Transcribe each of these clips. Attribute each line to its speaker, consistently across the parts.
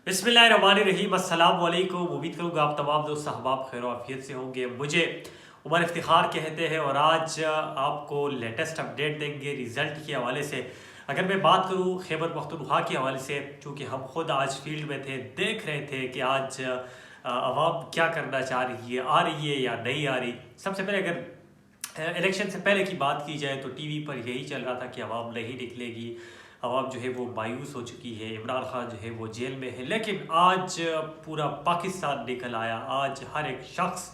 Speaker 1: बिस्मिल्लाहिर्रहमानिर्रहीम, अस्सलाम वालेकुम। उम्मीद करूँगा आप तमाम दोस्त अहबाब खैर आफियत से होंगे। मुझे उमर इफ्तिखार कहते हैं और आज आपको लेटेस्ट अपडेट देंगे रिज़ल्ट के हवाले से। अगर मैं बात करूँ खैबर पख्तूनख्वा के हवाले से, चूँकि हम खुद आज फील्ड में थे, देख रहे थे कि आज अवाम क्या करना चाह रही है, आ रही है या नहीं आ रही। सबसे पहले अगर इलेक्शन से पहले की बात की जाए तो टीवी पर यही चल रहा था कि अवाम नहीं निकलेगी, अवाम जो है वो मायूस हो चुकी है, इमरान खान जो है वो जेल में है। लेकिन आज पूरा पाकिस्तान निकल आया। आज हर एक शख्स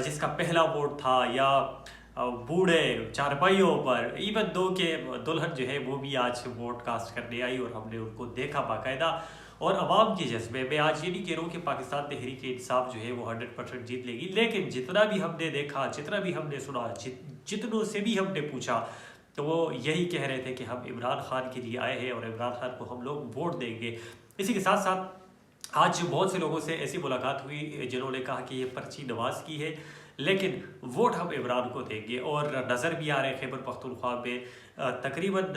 Speaker 1: जिसका पहला वोट था या बूढ़े चारपाइयों पर, इवन दो के दुल्हन जो है वो भी आज वोट कास्ट करने आई और हमने उनको देखा बाकायदा। और अवाम के जज्बे में आज ये नहीं कह रहा हूँ कि पाकिस्तान तहरीक इंसाफ जो है वो 100% जीत लेगी, लेकिन जितना भी हमने देखा, जितना भी हमने सुना, जितनों से भी हमने पूछा, तो वो यही कह रहे थे कि हम इमरान खान के लिए आए हैं और इमरान खान को हम लोग वोट देंगे। इसी के साथ साथ आज बहुत से लोगों से ऐसी मुलाकात हुई जिन्होंने कहा कि ये पर्ची नवाज की है, लेकिन वोट हम इमरान को देंगे। और नज़र भी आ रहे हैं खैबर पख्तूनख्वा में तकरीबन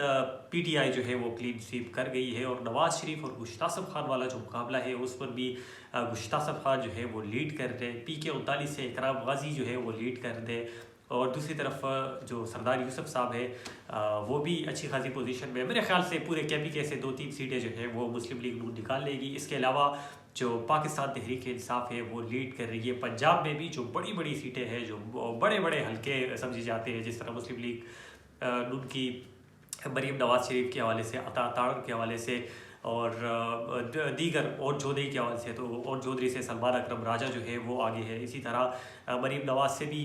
Speaker 1: पीटीआई जो है वो क्लीन स्वीप कर गई है। और नवाज शरीफ और गुश्तासफ खान वाला जो मुकाबला है उस पर भी गुश्तासफ खान जो है वो लीड कर रहे हैं, PK39 से इकराम गाजी जो है वो लीड कर रहे हैं। और दूसरी तरफ जो सरदार यूसुफ साहब है वो भी अच्छी खासी पोजीशन में है। मेरे ख्याल से पूरे KPK से 2-3 सीटें जो है वो मुस्लिम लीग नून निकाल लेगी। इसके अलावा जो पाकिस्तान तहरीक इंसाफ है वो लीड कर रही है। पंजाब में भी जो बड़ी बड़ी सीटें हैं, जो बड़े बड़े हल्के समझे जाते हैं, जिस तरह मुस्लिम लीग नून की मरीम नवाज शरीफ के हवाले से, अता ताड़ के हवाले से और दीगर और चौधरी के हवाले से, तो और चौधरी से सलमान अकरम राजा जो है वो आगे है। इसी तरह मरीम नवाज से भी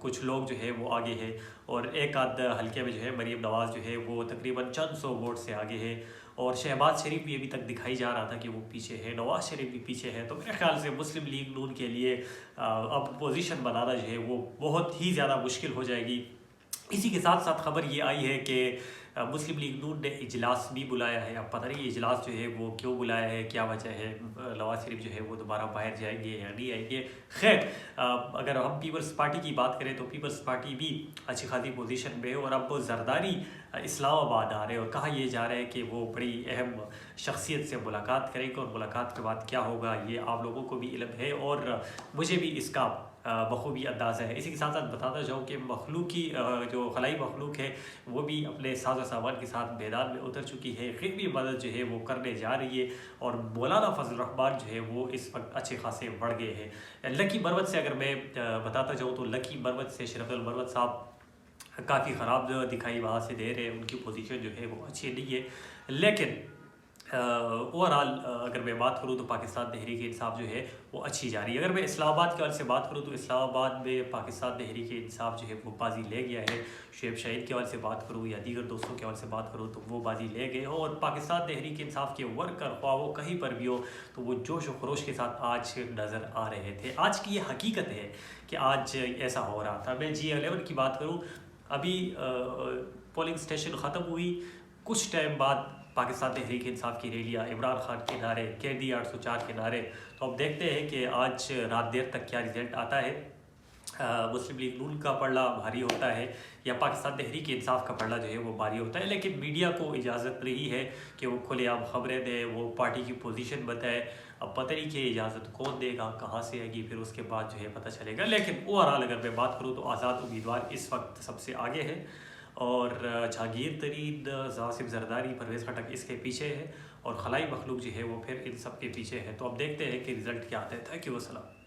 Speaker 1: कुछ लोग जो है वो आगे है। और एक आध हल्के में जो है मरीम नवाज जो है वो तकरीबन चंद सौ वोट से आगे है। और शहबाज शरीफ भी अभी तक दिखाई जा रहा था कि वो पीछे है, नवाज शरीफ भी पीछे है। तो मेरे ख्याल से मुस्लिम लीग नून के लिए अब पोजीशन बनाना जो है वो बहुत ही ज़्यादा मुश्किल हो जाएगी। इसी के साथ साथ खबर ये आई है कि मुस्लिम लीग नून ने इजलास भी बुलाया है। अब पता नहीं इजलास जो है वो क्यों बुलाया है, क्या वजह है, नवाज शरीफ जो है वो दोबारा बाहर जाएंगे या नहीं आएंगे। खैर, अगर हम पीपल्स पार्टी की बात करें तो पीपल्स पार्टी भी अच्छी खासी पोजीशन में है। और अब वो जरदारी इस्लामाबाद आ रहे हैं और कहा यह जा रहा है कि वो बड़ी अहम शख्सियत से मुलाकात करेंगे और मुलाकात के बाद क्या होगा ये आप लोगों को भी इल्म है और मुझे भी इसका बखूबी अंदाज़ा है। इसी के साथ साथ बताता जाऊँ कि मखलूकी जो खलाई मखलूक है वो भी अपने साजो सामान के साथ मैदान में उतर चुकी है, ख़िदमती मदद जो है वो करने जा रही है। और मौलाना फजल रहमान जो है वो इस वक्त अच्छे खासे बढ़ गए हैं। लकी मरवत से अगर मैं बताता जाऊँ तो लकी मरवत से शरफुल मरवत साहब काफ़ी ख़राब दिखाई वहाँ से दे रहे हैं, उनकी पोजीशन जो है वो अच्छी नहीं है। लेकिन ओवरऑल अगर मैं बात करूँ तो पाकिस्तान तहरीक इंसाफ जो है वो अच्छी जा रही है। अगर मैं इस्लामाबाद के हवाले से बात करूँ तो इस्लामाबाद में पाकिस्तान तहरीक इंसाफ जो है वो बाजी ले गया है। शुएब शाहीन के हवाले से बात करूँ या दीगर दोस्तों के हवाले से बात करूँ तो वो बाजी ले गए हो। और पाकिस्तान तहरीक इंसाफ के वर्कर ख्वाह वो कहीं पर भी हो तो वो जोश व खरोश के साथ आज नज़र आ रहे थे। आज की ये हकीकत है कि आज ऐसा हो रहा था। मैं G11 की बात करूँ, अभी पोलिंग स्टेशन ख़त्म हुई, कुछ टाइम बाद पाकिस्तान तहरीक इंसाफ की रैलियाँ, इमरान खान के नारे, कैदी 804 के नारे। तो अब देखते हैं कि आज रात देर तक क्या रिजल्ट आता है। मुस्लिम लीग नून का पलड़ा भारी होता है या पाकिस्तान तहरीक इंसाफ का पलड़ा जो है वो भारी होता है। लेकिन मीडिया को इजाज़त नहीं है कि वो खुलेआम खबरें दे, वो पार्टी की पोजीशन बताए। अब पता नहीं कि इजाज़त कौन देगा, कहाँ से आएगी, फिर उसके बाद जो है पता चलेगा। लेकिन ओवरऑल अगर मैं बात करूँ तो आज़ाद उम्मीदवार इस वक्त सबसे आगे है और जहांगीर तरीन, आसिफ जरदारी, परवेज़ खटक इसके पीछे है और खलाई मखलूक जो है वो फिर इन सब के पीछे है। तो अब देखते हैं कि रिज़ल्ट क्या आता है। थैंक यू, अस्सलाम।